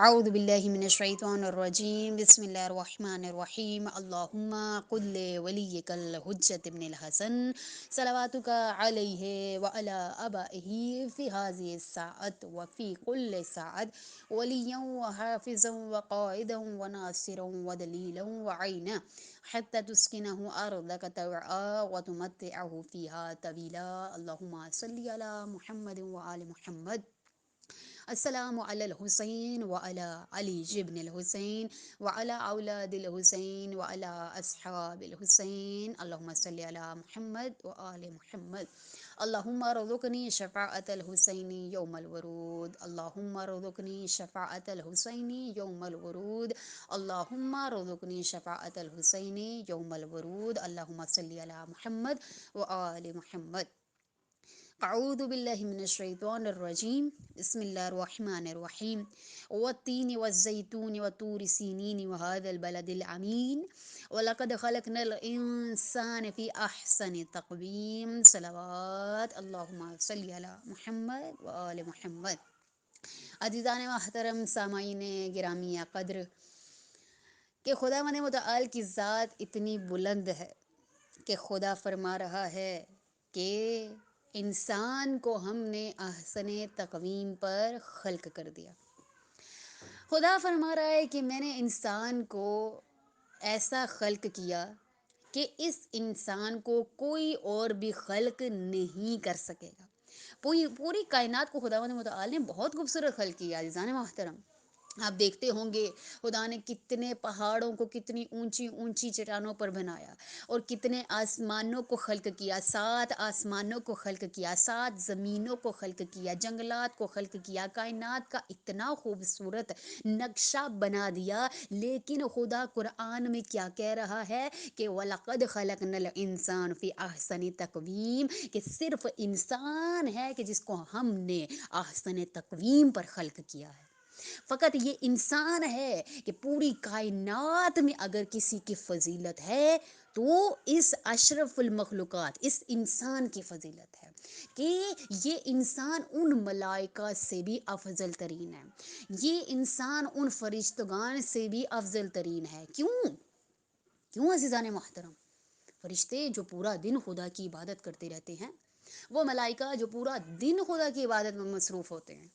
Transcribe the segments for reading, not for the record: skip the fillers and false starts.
اعوذ باللہ من الشیطان الرجیم بسم اللہ الرحمن الرحیم اللہم قل لولیک الحجۃ ابن الحسن صلواتک علیہ وعلی آبائہ فی هذه الساعة وفی کل ساعة ولیا وحافظا وقائدا وناصرا ودلیلا وعینا حتی تسکنہ ارضک طوعا وتمتعہ فیہا طویلا اللہم صلی علی محمد وآل محمد السلام علی الحسین وعلی علی بن الحسین وعلی اولاد الحسین وعلی اصحاب الحسین اللہم صلی علی محمد وآل محمد اللہم ارزقنی شفاعت الحسین یوم الورود اللہم ارزقنی شفاعت الحسین یوم الورود اللہم ارزقنی شفاعت الحسین یوم الورود اللہم صلی علی محمد وآل محمد اعوذ باللہ من الشیطان الرجیم بسم اللہ الرحمن الرحیم والتین والزیتون وطور سینین وهذا البلد الامین ولقد خلقنا الانسان فی احسن تقویم صلوات اللہم صلی علی محمد وآل محمد۔ عزیزان محترم، سامعین گرامی قدر، کہ خداوند متعال کی ذات اتنی بلند ہے کہ خدا فرما رہا ہے کہ انسان کو ہم نے احسن تقویم پر خلق کر دیا۔ خدا فرما رہا ہے کہ میں نے انسان کو ایسا خلق کیا کہ اس انسان کو کوئی اور بھی خلق نہیں کر سکے گا۔ پوری کائنات کو خداوند متعال نے بہت خوبصورت خلق کیا عزیزان محترم۔ آپ دیکھتے ہوں گے خدا نے کتنے پہاڑوں کو کتنی اونچی اونچی چٹانوں پر بنایا، اور کتنے آسمانوں کو خلق کیا، 7 آسمانوں کو خلق کیا، 7 زمینوں کو خلق کیا، جنگلات کو خلق کیا، کائنات کا اتنا خوبصورت نقشہ بنا دیا۔ لیکن خدا قرآن میں کیا کہہ رہا ہے کہ وَلَقَدْ خَلَقْنَا الْإِنسَانَ فِي أَحْسَنِ تَقْوِيمٍ، کہ صرف انسان ہے کہ جس کو ہم نے احسن تقویم پر خلق کیا ہے۔ فقط یہ انسان ہے کہ پوری کائنات میں اگر کسی کی فضیلت ہے تو اس اشرف المخلوقات، اس انسان کی فضیلت ہے کہ یہ انسان ان ملائکہ سے بھی افضل ترین ہے، یہ انسان ان فرشتگان سے بھی افضل ترین ہے۔ کیوں عزیزان محترم؟ فرشتے جو پورا دن خدا کی عبادت کرتے رہتے ہیں، وہ ملائکہ جو پورا دن خدا کی عبادت میں مصروف ہوتے ہیں،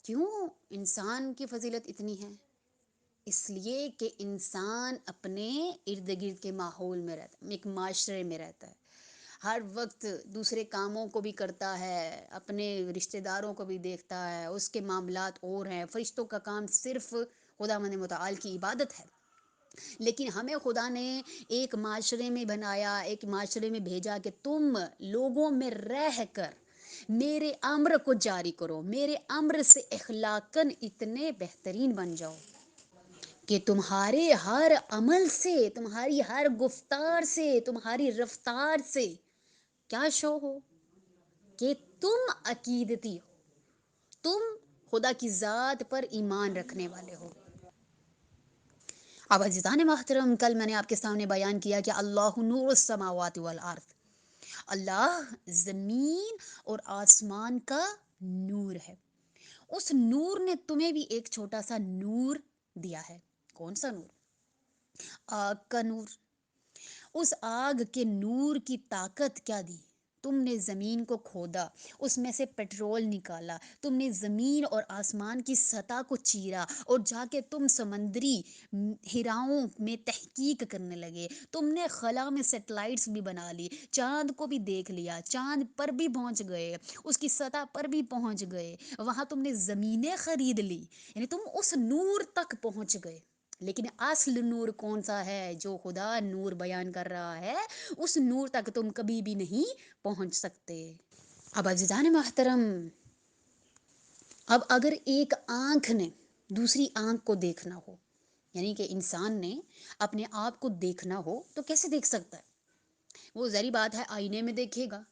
کیوں انسان کی فضیلت اتنی ہے؟ اس لیے کہ انسان اپنے ارد گرد کے ماحول میں رہتا ہے، ایک معاشرے میں رہتا ہے، ہر وقت دوسرے کاموں کو بھی کرتا ہے، اپنے رشتہ داروں کو بھی دیکھتا ہے، اس کے معاملات اور ہیں۔ فرشتوں کا کام صرف خداوند متعال کی عبادت ہے، لیکن ہمیں خدا نے ایک معاشرے میں بنایا، ایک معاشرے میں بھیجا کہ تم لوگوں میں رہ کر میرے امر کو جاری کرو، میرے امر سے اخلاقاً اتنے بہترین بن جاؤ کہ تمہارے ہر عمل سے، تمہاری ہر گفتار سے، تمہاری رفتار سے کیا شو ہو کہ تم عقیدتی ہو، تم خدا کی ذات پر ایمان رکھنے والے ہو۔ اب عزیزان محترم، کل میں نے آپ کے سامنے بیان کیا کہ اللہ نور السماوات والارض، اللہ زمین اور آسمان کا نور ہے۔ اس نور نے تمہیں بھی ایک چھوٹا سا نور دیا ہے۔ کون سا نور؟ آگ کا نور۔ اس آگ کے نور کی طاقت کیا دی؟ تم نے زمین کو کھودا، اس میں سے پیٹرول نکالا، تم نے زمین اور آسمان کی سطح کو چیرا، اور جا کے تم سمندری ہراؤں میں تحقیق کرنے لگے، تم نے خلا میں سیٹلائٹس بھی بنا لی، چاند کو بھی دیکھ لیا، چاند پر بھی پہنچ گئے، اس کی سطح پر بھی پہنچ گئے، وہاں تم نے زمینیں خرید لی، یعنی تم اس نور تک پہنچ گئے۔ لیکن اصل نور کون سا ہے؟ جو خدا نور بیان کر رہا ہے، اس نور تک تم کبھی بھی نہیں پہنچ سکتے۔ اب عزیزان محترم، اب اگر ایک آنکھ نے دوسری آنکھ کو دیکھنا ہو، یعنی کہ انسان نے اپنے آپ کو دیکھنا ہو تو کیسے دیکھ سکتا ہے؟ وہ ظاہری بات ہے آئینے میں دیکھے گا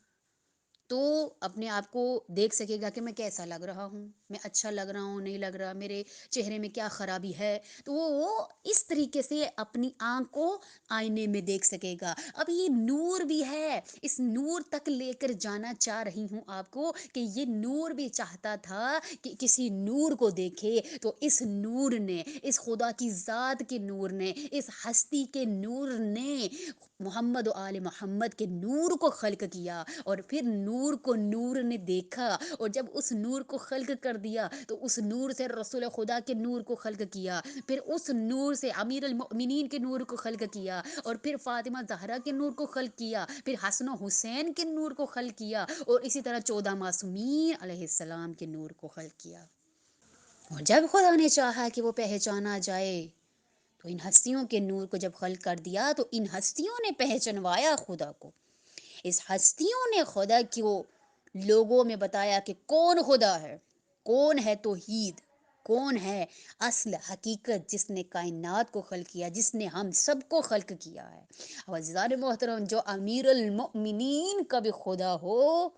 تو اپنے آپ کو دیکھ سکے گا کہ میں کیسا لگ رہا ہوں، میں اچھا لگ رہا ہوں نہیں لگ رہا، میرے چہرے میں کیا خرابی ہے، تو وہ اس طریقے سے اپنی آنکھ کو آئینے میں دیکھ سکے گا۔ اب یہ نور بھی ہے، اس نور تک لے کر جانا چاہ رہی ہوں آپ کو کہ یہ نور بھی چاہتا تھا کہ کسی نور کو دیکھے، تو اس نور نے، اس خدا کی ذات کے نور نے، اس ہستی کے نور نے محمد و آل محمد کے نور کو خلق کیا، اور پھر نور کو نور نے دیکھا، اور جب اس نور کو خلق کر دیا تو اس نور سے رسول خدا کے نور کو خلق کیا، پھر اس نور سے امیر المؤمنین کے نور کو خلق کیا، اور پھر فاطمہ زہرا کے نور کو خلق کیا، پھر حسن و حسین کے نور کو خلق کیا، اور اسی طرح 14 معصومین علیہ السلام کے نور کو خلق کیا۔ اور جب خدا نے چاہا کہ وہ پہچانا جائے تو ان ہستیوں کے نور کو جب خلق کر دیا تو ان ہستیوں نے پہچنوایا خدا کو، اس ہستیوں نے خدا کو لوگوں میں بتایا کہ کون خدا ہے، کون ہے توحید، کون ہے اصل حقیقت، جس نے کائنات کو خلق کیا، جس نے ہم سب کو خلق کیا ہے۔ اب عزیزان محترم، جو امیر المؤمنین کا بھی خدا ہو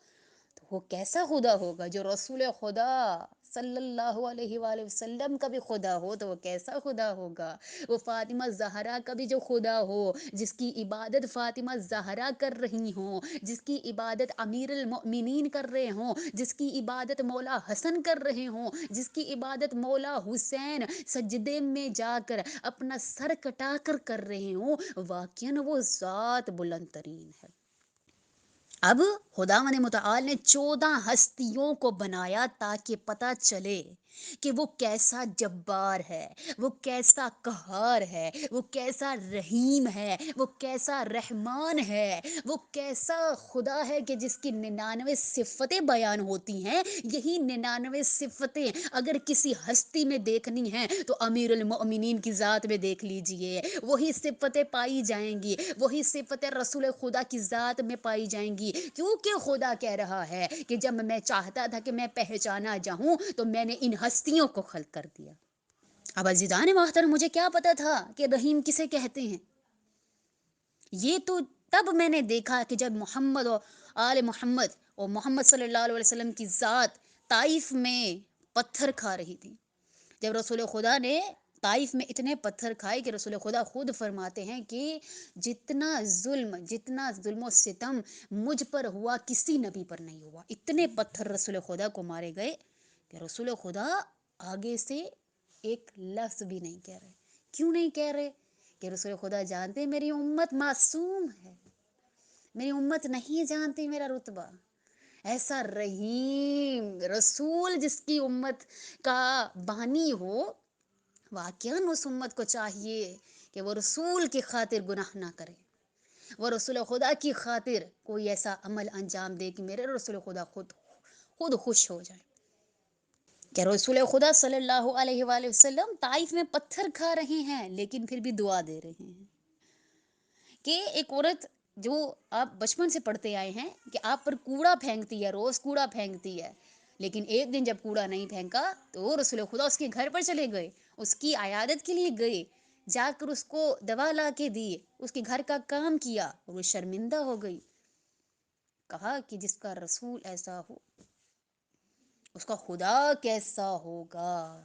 تو وہ کیسا خدا ہوگا؟ جو رسول خدا صلی اللہ علیہ وآلہ وسلم کا بھی خدا ہو تو وہ کیسا خدا ہوگا؟ وہ فاطمہ زہرا کا بھی جو خدا ہو، جس کی عبادت فاطمہ زہرا کر رہی ہوں، جس کی عبادت امیر المؤمنین کر رہے ہوں، جس کی عبادت مولا حسن کر رہے ہوں، جس کی عبادت مولا حسین سجدے میں جا کر اپنا سر کٹا کر رہے ہوں، واقعاً وہ ذات بلند ترین ہے۔ اب خداوند متعال نے 14 ہستیوں کو بنایا تاکہ پتہ چلے کہ وہ کیسا جبار ہے، وہ کیسا قہار ہے، وہ کیسا رحیم ہے، وہ کیسا رحمان ہے، وہ کیسا خدا ہے کہ جس کی 99 صفتیں بیان ہوتی ہیں۔ یہی 99 صفتیں اگر کسی ہستی میں دیکھنی ہیں تو امیر المؤمنین کی ذات میں دیکھ لیجئے، وہی صفتیں پائی جائیں گی، وہی صفتیں رسول خدا کی ذات میں پائی جائیں گی، کیونکہ خدا کہہ رہا ہے کہ جب میں چاہتا تھا کہ میں پہچانا جاؤں تو میں نے ان ہستیوں کو خلق کر دیا۔ اب عزیزان محترم، مجھے کیا پتا تھا کہ رحیم کسے کہتے ہیں؟ یہ تو تب میں نے دیکھا کہ جب محمد اور آل محمد اور محمد صلی اللہ علیہ وسلم کی ذات طائف میں پتھر کھا رہی تھی، جب رسول خدا نے طائف میں اتنے پتھر کھائے کہ رسول خدا خود فرماتے ہیں کہ جتنا ظلم و ستم مجھ پر ہوا کسی نبی پر نہیں ہوا۔ اتنے پتھر رسول خدا کو مارے گئے کہ رسول خدا آگے سے ایک لفظ بھی نہیں کہہ رہے۔ کیوں نہیں کہہ رہے؟ کہ رسول خدا جانتے میری امت معصوم ہے، میری امت نہیں جانتی میرا رتبہ۔ ایسا رحیم رسول جس کی امت کا بانی ہو، واقعاً اس امت کو چاہیے کہ وہ رسول کی خاطر گناہ نہ کرے، وہ رسول خدا کی خاطر کوئی ایسا عمل انجام دے کہ میرے رسول خدا خود خوش ہو جائے۔ کہ رسول خدا صلی اللہ علیہ وآلہ وسلم طائف میں پتھر کھا رہے ہیں لیکن پھر بھی دعا دے رہے ہیں کہ ایک عورت جو آپ بچپن سے پڑھتے آئے ہیں کہ آپ پر کوڑا پھینکتی ہے، روز کوڑا پھینکتی ہے، لیکن ایک دن جب کوڑا نہیں پھینکا تو رسول خدا اس کے گھر پر چلے گئے، اس کی عیادت کے لیے گئے، جا کر اس کو دوا لا کے دی، اس کے گھر کا کام کیا، اور وہ شرمندہ ہو گئی۔ کہا کہ جس کا رسول ایسا ہو اس کا خدا کیسا ہوگا۔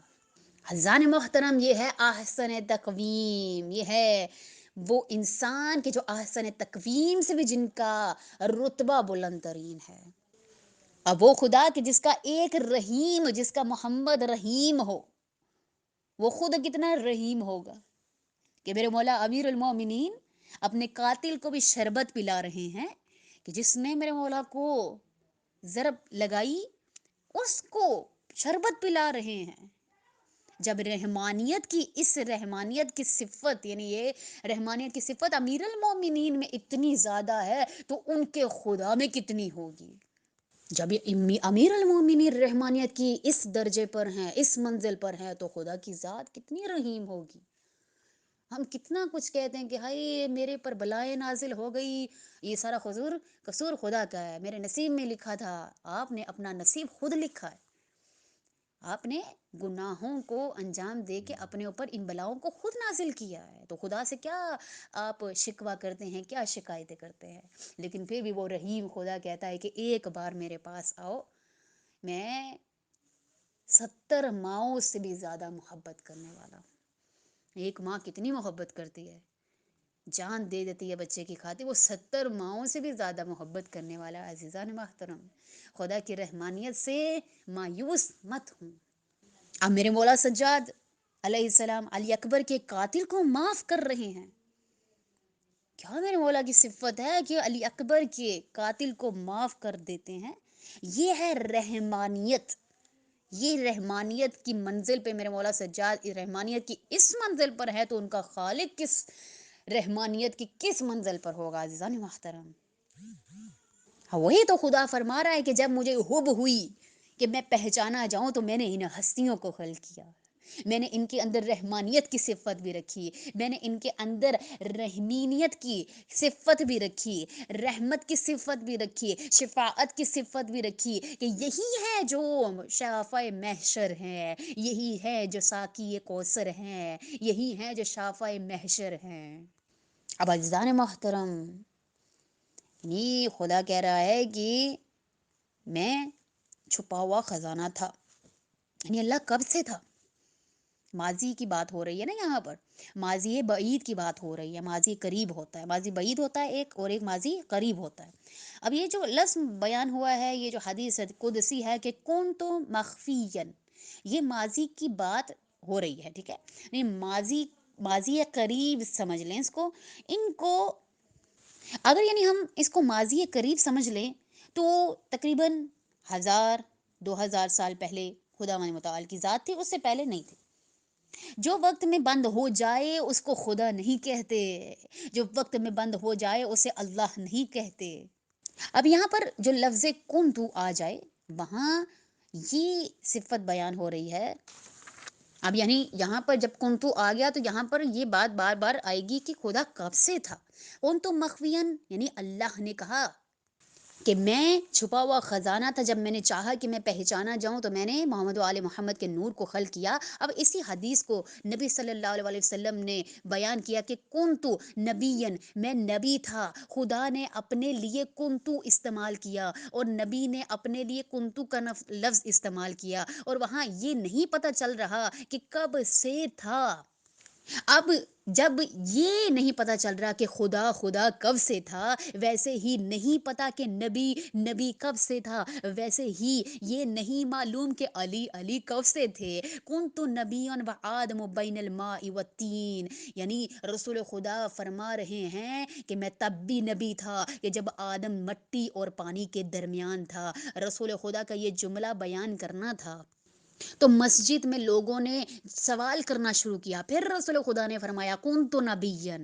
عزیزان محترم، یہ ہے احسن تقویم، یہ ہے وہ انسان کے جو احسن تقویم سے بھی جن کا رتبہ بلند ترین ہے۔ اب وہ خدا کہ جس کا ایک رحیم، جس کا محمد رحیم ہو، وہ خود کتنا رحیم ہوگا کہ میرے مولا امیر المومنین اپنے قاتل کو بھی شربت پلا رہے ہیں کہ جس نے میرے مولا کو ضرب لگائی اس کو شربت پلا رہے ہیں۔ جب رحمانیت کی صفت، یعنی یہ رحمانیت کی صفت امیر المومنین میں اتنی زیادہ ہے تو ان کے خدا میں کتنی ہوگی۔ جب یہ امیر المومنین رحمانیت کی اس درجے پر ہیں، اس منزل پر ہیں، تو خدا کی ذات کتنی رحیم ہوگی۔ ہم کتنا کچھ کہتے ہیں کہ ہائے میرے پر بلائیں نازل ہو گئی، یہ سارا قصور خدا کا ہے، میرے نصیب میں لکھا تھا۔ آپ نے اپنا نصیب خود لکھا ہے، آپ نے گناہوں کو انجام دے کے اپنے اوپر ان بلاؤں کو خود نازل کیا ہے، تو خدا سے کیا آپ شکوہ کرتے ہیں، کیا شکایتیں کرتے ہیں؟ لیکن پھر بھی وہ رحیم خدا کہتا ہے کہ ایک بار میرے پاس آؤ، میں 70 ماؤں سے بھی زیادہ محبت کرنے والا. ایک ماں کتنی محبت کرتی ہے، جان دے دیتی ہے بچے کی خاطر، وہ 70 ماؤں سے بھی زیادہ محبت کرنے والا. عزیزان محترم، خدا کی رحمانیت سے مایوس مت ہوں. اب میرے مولا سجاد علیہ السلام علی اکبر کے قاتل کو معاف کر رہے ہیں. کیا میرے مولا کی صفت ہے کہ علی اکبر کے قاتل کو معاف کر دیتے ہیں. یہ ہے رحمانیت. یہ رحمانیت کی منزل پہ میرے مولا سجاد رحمانیت کی اس منزل پر ہے، تو ان کا خالق کس رحمانیت کی کس منزل پر ہوگا. عزیزان محترم، وہی تو خدا فرما رہا ہے کہ جب مجھے حب ہوئی کہ میں پہچانا جاؤں تو میں نے ان ہستیوں کو خلق کیا. میں نے ان کے اندر رحمانیت کی صفت بھی رکھی، میں نے ان کے اندر رحمینیت کی صفت بھی رکھی، رحمت کی صفت بھی رکھی، شفاعت کی صفت بھی رکھی، کہ یہی ہے جو شافع محشر ہیں، یہی ہے جو ساقی کوثر ہیں، یہی ہے جو شافع محشر ہیں. اب عزیزان محترم، یہ خدا کہہ رہا ہے کہ میں چھپا ہوا خزانہ تھا. یعنی اللہ کب سے تھا؟ ماضی کی بات ہو رہی ہے نا یہاں پر، ماضی بعید کی بات ہو رہی ہے. ماضی قریب ہوتا ہے، ماضی بعید ہوتا ہے ایک، اور ایک ماضی قریب ہوتا ہے. اب یہ جو لفظ بیان ہوا ہے، یہ جو حدیث قدسی ہے کہ کون تو مخفین، یہ ماضی کی بات ہو رہی ہے. ٹھیک ہے، نہیں ماضی قریب سمجھ لیں اس کو. ان کو اگر یعنی ہم اس کو ماضی قریب سمجھ لیں تو تقریباً 1000-2000 سال پہلے خدا متعال کی ذات تھی، اس سے پہلے نہیں تھی. جو وقت میں بند ہو جائے اس کو خدا نہیں کہتے، جو وقت میں بند ہو جائے اسے اللہ نہیں کہتے. اب یہاں پر جو لفظ کنتو آ جائے، وہاں یہ صفت بیان ہو رہی ہے. اب یعنی یہاں پر جب کنتو آ گیا تو یہاں پر یہ بات بار بار آئے گی کہ خدا کب سے تھا. کنتو مخفین، یعنی اللہ نے کہا کہ میں چھپا ہوا خزانہ تھا. جب میں نے چاہا کہ میں پہچانا جاؤں تو میں نے محمد و آل محمد کے نور کو خلق کیا. اب اسی حدیث کو نبی صلی اللہ علیہ وسلم نے بیان کیا کہ کنتو نبیًا، میں نبی تھا. خدا نے اپنے لیے کنتو استعمال کیا اور نبی نے اپنے لیے کنتو کا لفظ استعمال کیا، اور وہاں یہ نہیں پتہ چل رہا کہ کب سے تھا. اب جب یہ نہیں پتہ چل رہا کہ خدا کب سے تھا، ویسے ہی نہیں پتہ کہ نبی کب سے تھا، ویسے ہی یہ نہیں معلوم کہ علی کب سے تھے. کنت نبیًا و آدم بین الماء والطین، یعنی رسول خدا فرما رہے ہیں کہ میں تب بھی نبی تھا کہ جب آدم مٹی اور پانی کے درمیان تھا. رسول خدا کا یہ جملہ بیان کرنا تھا تو مسجد میں لوگوں نے سوال کرنا شروع کیا. پھر رسول خدا نے فرمایا کنت نبیًا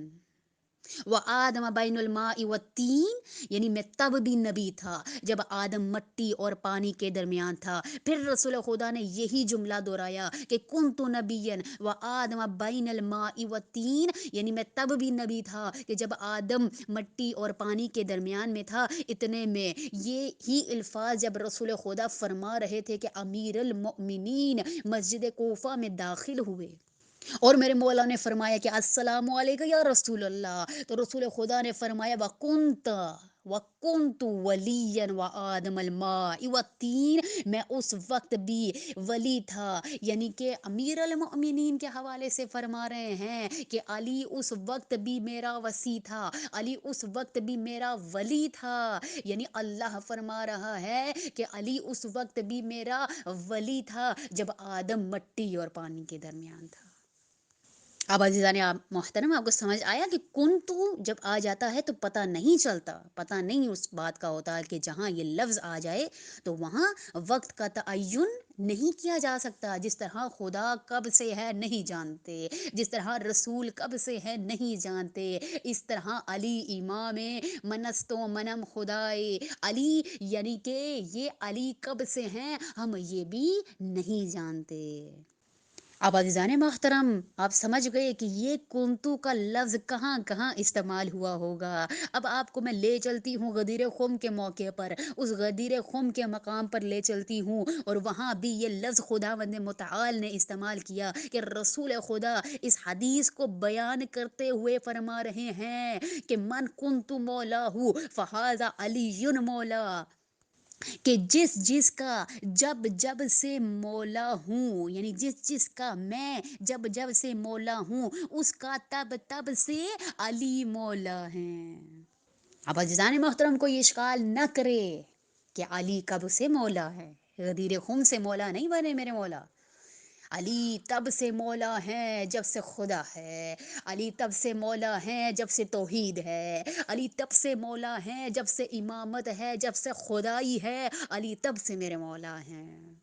وآدم بین الماء والطین، یعنی میں تب بھی نبی تھا جب آدم مٹی اور پانی کے درمیان تھا. پھر رسول خدا نے یہی جملہ دہرایا کہ کنت نبیًا وآدم بین الماء والطین، یعنی میں تب بھی نبی تھا کہ جب آدم مٹی اور پانی کے درمیان میں تھا. اتنے میں یہ ہی الفاظ جب رسول خدا فرما رہے تھے کہ امیر المؤمنین مسجد کوفہ میں داخل ہوئے اور میرے مولا نے فرمایا کہ السلام علیکم یا رسول اللہ، تو رسول خدا نے فرمایا وَكُنْتُ وَلِيًّا وَآدَمَ الْمَاءِ وَالطِّينِ، میں اس وقت بھی ولی تھا. یعنی کہ امیر المؤمنین کے حوالے سے فرما رہے ہیں کہ علی اس وقت بھی میرا وصی تھا، علی اس وقت بھی میرا ولی تھا. یعنی اللہ فرما رہا ہے کہ علی اس وقت بھی میرا ولی تھا جب آدم مٹی اور پانی کے درمیان تھا. اب عزیزان محترم، آپ کو سمجھ آیا کہ کنتو جب آ جاتا ہے تو پتہ نہیں چلتا، پتہ نہیں اس بات کا ہوتا کہ جہاں یہ لفظ آ جائے تو وہاں وقت کا تعین نہیں کیا جا سکتا. جس طرح خدا کب سے ہے نہیں جانتے، جس طرح رسول کب سے ہے نہیں جانتے، اس طرح علی امام منست و منم خدائے علی، یعنی کہ یہ علی کب سے ہیں ہم یہ بھی نہیں جانتے. اب عزیزان محترم، آپ سمجھ گئے کہ یہ کنتو کا لفظ کہاں کہاں استعمال ہوا ہوگا. اب آپ کو میں لے چلتی ہوں غدیر خم کے موقع پر، اس غدیر خم کے مقام پر لے چلتی ہوں، اور وہاں بھی یہ لفظ خداوند متعال نے استعمال کیا کہ رسول خدا اس حدیث کو بیان کرتے ہوئے فرما رہے ہیں کہ من کنت مولا فہذا علی مولا. کہ جس جس کا جب جب سے مولا ہوں، یعنی جس جس کا میں جب جب سے مولا ہوں، اس کا تب تب سے علی مولا ہیں۔ اب عزیزان محترم کو یہ اشکال نہ کرے کہ علی کب سے مولا ہے، غدیر خم سے مولا نہیں بنے میرے مولا۔ علی تب سے مولا ہیں جب سے خدا ہے، علی تب سے مولا ہیں جب سے توحید ہے، علی تب سے مولا ہیں جب سے امامت ہے، جب سے خدائی ہے، علی تب سے میرے مولا ہیں۔